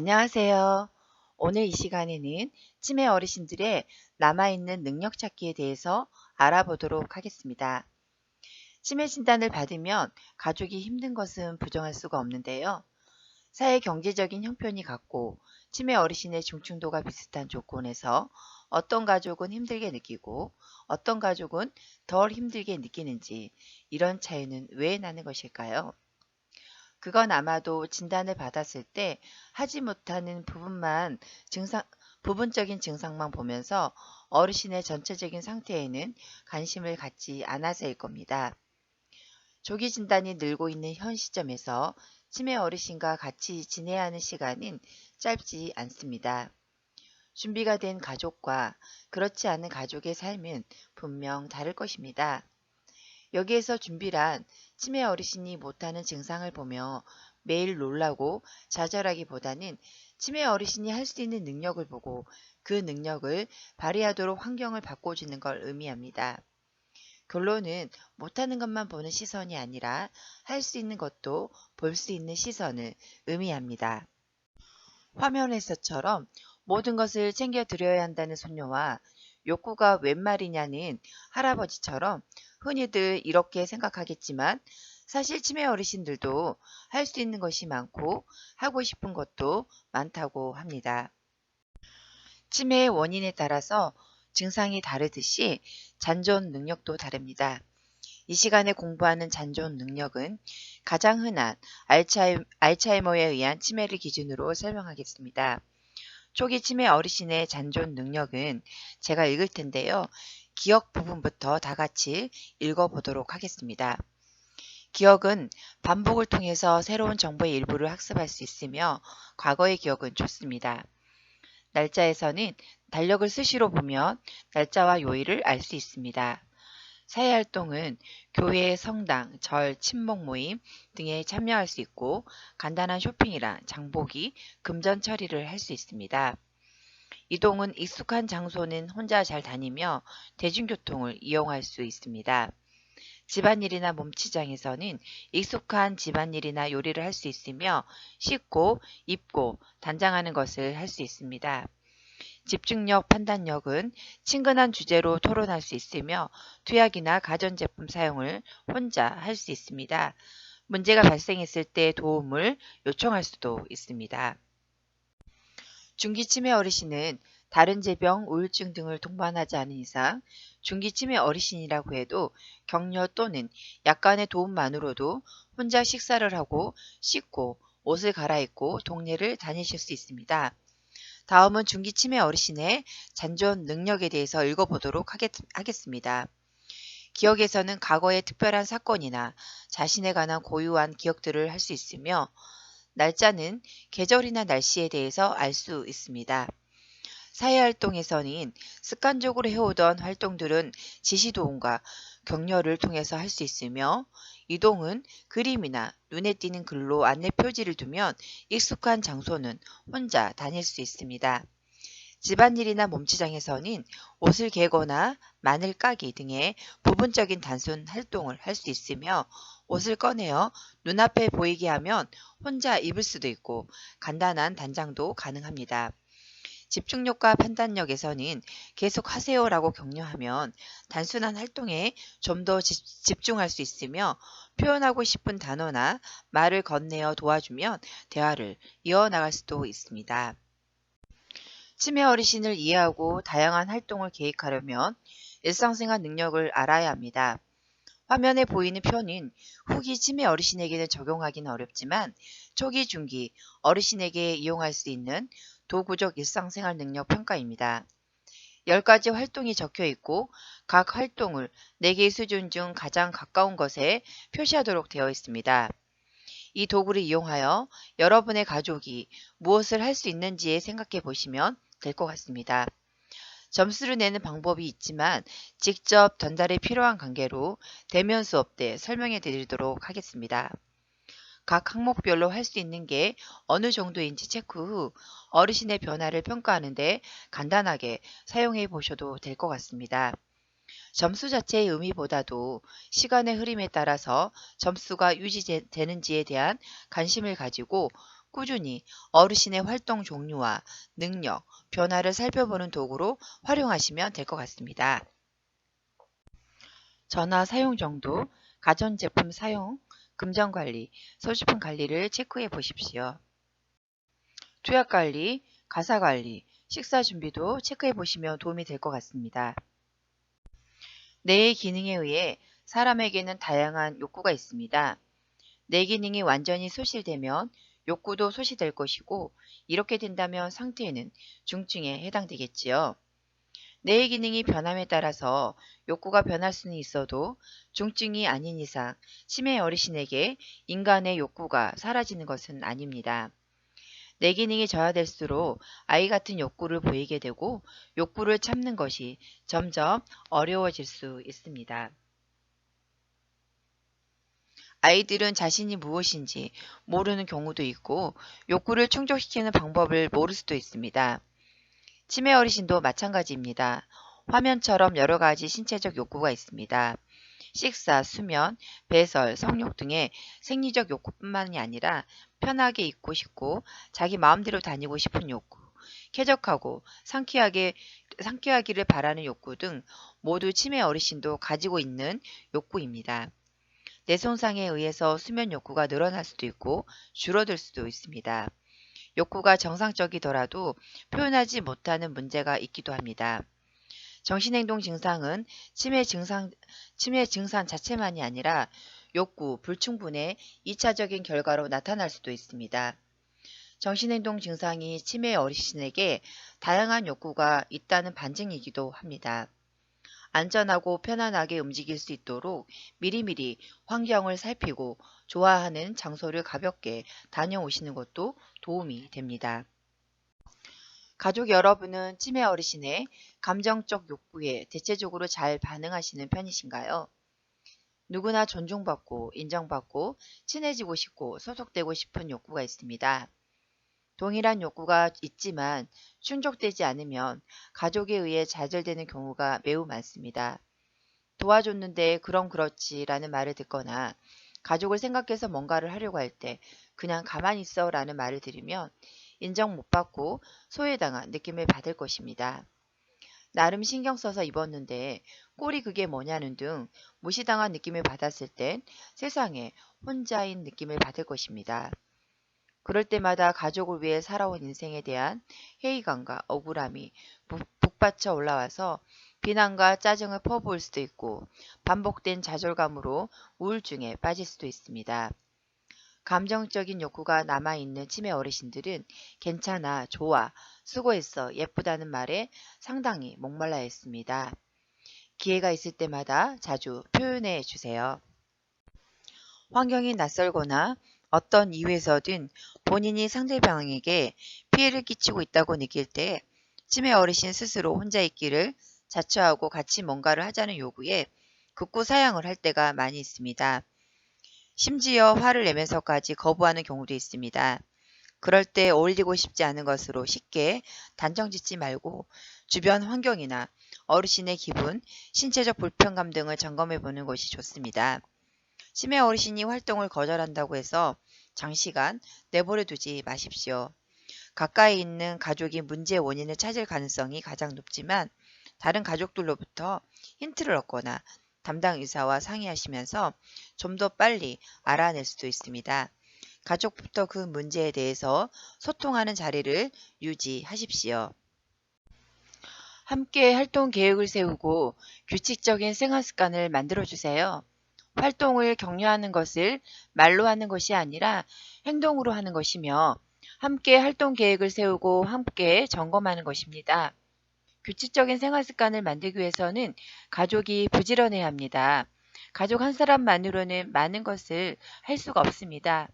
안녕하세요. 오늘 이 시간에는 치매 어르신들의 남아있는 능력 찾기에 대해서 알아보도록 하겠습니다. 치매 진단을 받으면 가족이 힘든 것은 부정할 수가 없는데요. 사회 경제적인 형편이 같고 치매 어르신의 중증도가 비슷한 조건에서 어떤 가족은 힘들게 느끼고 어떤 가족은 덜 힘들게 느끼는지 이런 차이는 왜 나는 것일까요? 그건 아마도 진단을 받았을 때 하지 못하는 부분적인 증상만 보면서 어르신의 전체적인 상태에는 관심을 갖지 않아서일 겁니다. 조기 진단이 늘고 있는 현 시점에서 치매 어르신과 같이 지내야 하는 시간은 짧지 않습니다. 준비가 된 가족과 그렇지 않은 가족의 삶은 분명 다를 것입니다. 여기에서 준비란 치매 어르신이 못하는 증상을 보며 매일 놀라고 좌절하기보다는 치매 어르신이 할 수 있는 능력을 보고 그 능력을 발휘하도록 환경을 바꿔주는 걸 의미합니다. 결론은 못하는 것만 보는 시선이 아니라 할 수 있는 것도 볼 수 있는 시선을 의미합니다. 화면에서처럼 모든 것을 챙겨 드려야 한다는 소녀와 욕구가 웬 말이냐는 할아버지처럼 흔히들 이렇게 생각하겠지만 사실 치매 어르신들도 할 수 있는 것이 많고 하고 싶은 것도 많다고 합니다. 치매의 원인에 따라서 증상이 다르듯이 잔존 능력도 다릅니다. 이 시간에 공부하는 잔존 능력은 가장 흔한 알츠하이머에 의한 치매를 기준으로 설명하겠습니다. 초기 치매 어르신의 잔존 능력은 제가 읽을 텐데요. 기억 부분부터 다 같이 읽어보도록 하겠습니다. 기억은 반복을 통해서 새로운 정보의 일부를 학습할 수 있으며 과거의 기억은 좋습니다. 날짜에서는 달력을 수시로 보면 날짜와 요일을 알 수 있습니다. 사회활동은 교회, 성당, 절, 친목 모임 등에 참여할 수 있고 간단한 쇼핑이나 장보기, 금전 처리를 할 수 있습니다. 이동은 익숙한 장소는 혼자 잘 다니며 대중교통을 이용할 수 있습니다. 집안일이나 몸치장에서는 익숙한 집안일이나 요리를 할 수 있으며 씻고, 입고, 단장하는 것을 할 수 있습니다. 집중력, 판단력은 친근한 주제로 토론할 수 있으며 투약이나 가전제품 사용을 혼자 할 수 있습니다. 문제가 발생했을 때 도움을 요청할 수도 있습니다. 중기치매 어르신은 다른 질병, 우울증 등을 동반하지 않은 이상 중기치매 어르신이라고 해도 격려 또는 약간의 도움만으로도 혼자 식사를 하고 씻고 옷을 갈아입고 동네를 다니실 수 있습니다. 다음은 중기치매 어르신의 잔존 능력에 대해서 읽어보도록 하겠습니다. 기억에서는 과거의 특별한 사건이나 자신에 관한 고유한 기억들을 할 수 있으며 날짜는 계절이나 날씨에 대해서 알 수 있습니다. 사회활동에서는 습관적으로 해오던 활동들은 지시도움과 격려를 통해서 할 수 있으며 이동은 그림이나 눈에 띄는 글로 안내 표지를 두면 익숙한 장소는 혼자 다닐 수 있습니다. 집안일이나 몸치장에서는 옷을 개거나 마늘 까기 등의 부분적인 단순 활동을 할 수 있으며 옷을 꺼내어 눈앞에 보이게 하면 혼자 입을 수도 있고 간단한 단장도 가능합니다. 집중력과 판단력에서는 계속 하세요라고 격려하면 단순한 활동에 좀 더 집중할 수 있으며 표현하고 싶은 단어나 말을 건네어 도와주면 대화를 이어나갈 수도 있습니다. 치매 어르신을 이해하고 다양한 활동을 계획하려면 일상생활 능력을 알아야 합니다. 화면에 보이는 표는 후기 치매 어르신에게는 적용하기는 어렵지만 초기, 중기 어르신에게 이용할 수 있는 도구적 일상생활 능력 평가입니다. 10가지 활동이 적혀 있고 각 활동을 4개의 수준 중 가장 가까운 것에 표시하도록 되어 있습니다. 이 도구를 이용하여 여러분의 가족이 무엇을 할 수 있는지에 생각해 보시면 될 것 같습니다. 점수를 내는 방법이 있지만 직접 전달에 필요한 관계로 대면 수업 때 설명해 드리도록 하겠습니다. 각 항목별로 할 수 있는 게 어느 정도인지 체크 후 어르신의 변화를 평가하는데 간단하게 사용해 보셔도 될 것 같습니다. 점수 자체의 의미보다도 시간의 흐름에 따라서 점수가 유지되는지에 대한 관심을 가지고 꾸준히 어르신의 활동 종류와 능력, 변화를 살펴보는 도구로 활용하시면 될 것 같습니다. 전화 사용 정도, 가전제품 사용, 금전관리, 소지품 관리를 체크해 보십시오. 투약관리, 가사관리, 식사준비도 체크해 보시면 도움이 될 것 같습니다. 뇌의 기능에 의해 사람에게는 다양한 욕구가 있습니다. 뇌 기능이 완전히 소실되면 욕구도 소실될 것이고, 이렇게 된다면 상태는 중증에 해당되겠지요. 뇌의 기능이 변함에 따라서 욕구가 변할 수는 있어도 중증이 아닌 이상 치매 어르신에게 인간의 욕구가 사라지는 것은 아닙니다. 뇌 기능이 저하될수록 아이 같은 욕구를 보이게 되고 욕구를 참는 것이 점점 어려워질 수 있습니다. 아이들은 자신이 무엇인지 모르는 경우도 있고 욕구를 충족시키는 방법을 모를 수도 있습니다. 치매 어르신도 마찬가지입니다. 화면처럼 여러 가지 신체적 욕구가 있습니다. 식사, 수면, 배설, 성욕 등의 생리적 욕구뿐만이 아니라 편하게 있고 싶고 자기 마음대로 다니고 싶은 욕구, 쾌적하고 상쾌하기를 바라는 욕구 등 모두 치매 어르신도 가지고 있는 욕구입니다. 뇌 손상에 의해서 수면 욕구가 늘어날 수도 있고 줄어들 수도 있습니다. 욕구가 정상적이더라도 표현하지 못하는 문제가 있기도 합니다. 정신행동 증상은 치매 증상 자체만이 아니라 욕구 불충분의 2차적인 결과로 나타날 수도 있습니다. 정신행동 증상이 치매 어르신에게 다양한 욕구가 있다는 반증이기도 합니다. 안전하고 편안하게 움직일 수 있도록 미리미리 환경을 살피고 좋아하는 장소를 가볍게 다녀오시는 것도 도움이 됩니다. 가족 여러분은 치매 어르신의 감정적 욕구에 대체적으로 잘 반응하시는 편이신가요? 누구나 존중받고 인정받고 친해지고 싶고 소속되고 싶은 욕구가 있습니다. 동일한 욕구가 있지만 충족되지 않으면 가족에 의해 좌절되는 경우가 매우 많습니다. 도와줬는데 그럼 그렇지라는 말을 듣거나 가족을 생각해서 뭔가를 하려고 할 때 그냥 가만히 있어라는 말을 들으면 인정 못 받고 소외당한 느낌을 받을 것입니다. 나름 신경 써서 입었는데 꼴이 그게 뭐냐는 등 무시당한 느낌을 받았을 땐 세상에 혼자인 느낌을 받을 것입니다. 그럴 때마다 가족을 위해 살아온 인생에 대한 회의감과 억울함이 북받쳐 올라와서 비난과 짜증을 퍼부을 수도 있고 반복된 좌절감으로 우울증에 빠질 수도 있습니다. 감정적인 욕구가 남아있는 치매 어르신들은 괜찮아, 좋아, 수고했어, 예쁘다는 말에 상당히 목말라 했습니다. 기회가 있을 때마다 자주 표현해 주세요. 환경이 낯설거나 어떤 이유에서든 본인이 상대방에게 피해를 끼치고 있다고 느낄 때 치매 어르신 스스로 혼자 있기를 자처하고 같이 뭔가를 하자는 요구에 극구 사양을 할 때가 많이 있습니다. 심지어 화를 내면서까지 거부하는 경우도 있습니다. 그럴 때 어울리고 싶지 않은 것으로 쉽게 단정짓지 말고 주변 환경이나 어르신의 기분, 신체적 불편감 등을 점검해 보는 것이 좋습니다. 치매 어르신이 활동을 거절한다고 해서 장시간 내버려 두지 마십시오. 가까이 있는 가족이 문제의 원인을 찾을 가능성이 가장 높지만 다른 가족들로부터 힌트를 얻거나 담당 의사와 상의하시면서 좀 더 빨리 알아낼 수도 있습니다. 가족부터 그 문제에 대해서 소통하는 자리를 유지하십시오. 함께 활동 계획을 세우고 규칙적인 생활 습관을 만들어 주세요. 활동을 격려하는 것을 말로 하는 것이 아니라 행동으로 하는 것이며 함께 활동 계획을 세우고 함께 점검하는 것입니다. 규칙적인 생활 습관을 만들기 위해서는 가족이 부지런해야 합니다. 가족 한 사람만으로는 많은 것을 할 수가 없습니다.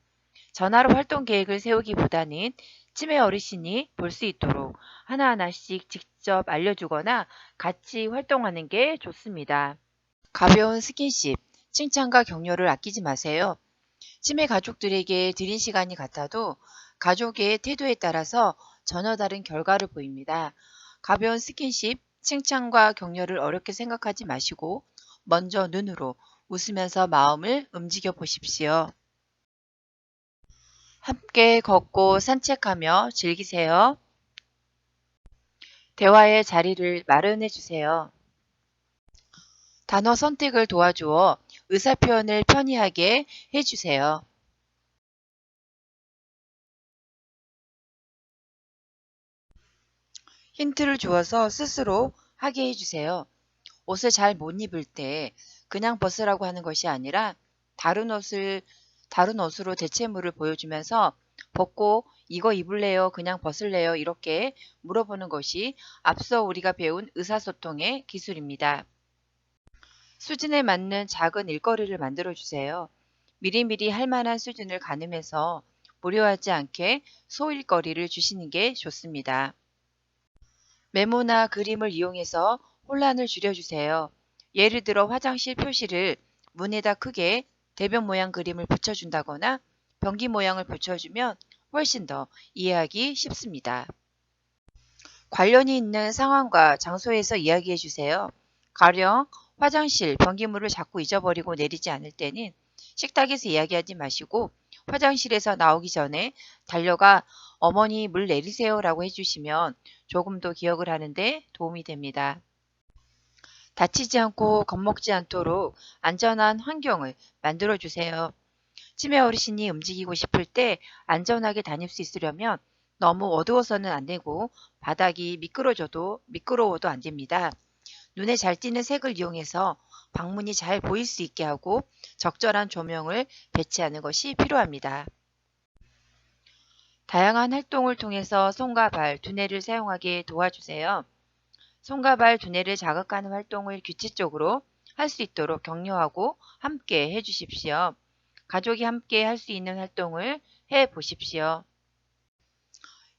전화로 활동 계획을 세우기보다는 치매 어르신이 볼 수 있도록 하나하나씩 직접 알려주거나 같이 활동하는 게 좋습니다. 가벼운 스킨십, 칭찬과 격려를 아끼지 마세요. 치매 가족들에게 드린 시간이 같아도 가족의 태도에 따라서 전혀 다른 결과를 보입니다. 가벼운 스킨십, 칭찬과 격려를 어렵게 생각하지 마시고 먼저 눈으로 웃으면서 마음을 움직여 보십시오. 함께 걷고 산책하며 즐기세요. 대화의 자리를 마련해 주세요. 단어 선택을 도와주어 의사표현을 편리하게 해주세요. 힌트를 주어서 스스로 하게 해주세요. 옷을 잘 못 입을 때 그냥 벗으라고 하는 것이 아니라 다른 옷으로 대체물을 보여주면서 벗고 이거 입을래요? 그냥 벗을래요? 이렇게 물어보는 것이 앞서 우리가 배운 의사소통의 기술입니다. 수준에 맞는 작은 일거리를 만들어 주세요. 미리미리 할 만한 수준을 가늠해서 무료하지 않게 소일거리를 주시는 게 좋습니다. 메모나 그림을 이용해서 혼란을 줄여주세요. 예를 들어 화장실 표시를 문에다 크게 대변 모양 그림을 붙여준다거나 변기 모양을 붙여주면 훨씬 더 이해하기 쉽습니다. 관련이 있는 상황과 장소에서 이야기해 주세요. 가령 화장실 변기물을 자꾸 잊어버리고 내리지 않을 때는 식탁에서 이야기하지 마시고 화장실에서 나오기 전에 달려가 어머니 물 내리세요 라고 해주시면 조금 더 기억을 하는데 도움이 됩니다. 다치지 않고 겁먹지 않도록 안전한 환경을 만들어 주세요. 치매 어르신이 움직이고 싶을 때 안전하게 다닐 수 있으려면 너무 어두워서는 안 되고 바닥이 미끄러워도 안 됩니다. 눈에 잘 띄는 색을 이용해서 방문이 잘 보일 수 있게 하고 적절한 조명을 배치하는 것이 필요합니다. 다양한 활동을 통해서 손과 발, 두뇌를 사용하게 도와주세요. 손과 발, 두뇌를 자극하는 활동을 규칙적으로 할 수 있도록 격려하고 함께 해주십시오. 가족이 함께 할 수 있는 활동을 해 보십시오.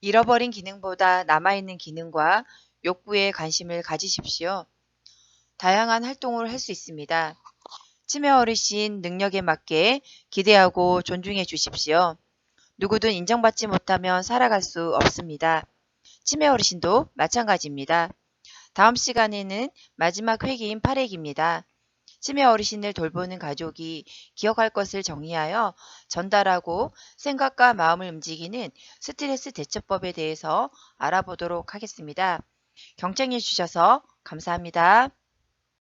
잃어버린 기능보다 남아있는 기능과 욕구에 관심을 가지십시오. 다양한 활동을 할 수 있습니다. 치매 어르신 능력에 맞게 기대하고 존중해 주십시오. 누구든 인정받지 못하면 살아갈 수 없습니다. 치매 어르신도 마찬가지입니다. 다음 시간에는 마지막 회기인 8회기입니다. 치매 어르신을 돌보는 가족이 기억할 것을 정리하여 전달하고 생각과 마음을 움직이는 스트레스 대처법에 대해서 알아보도록 하겠습니다. 경청해 주셔서 감사합니다.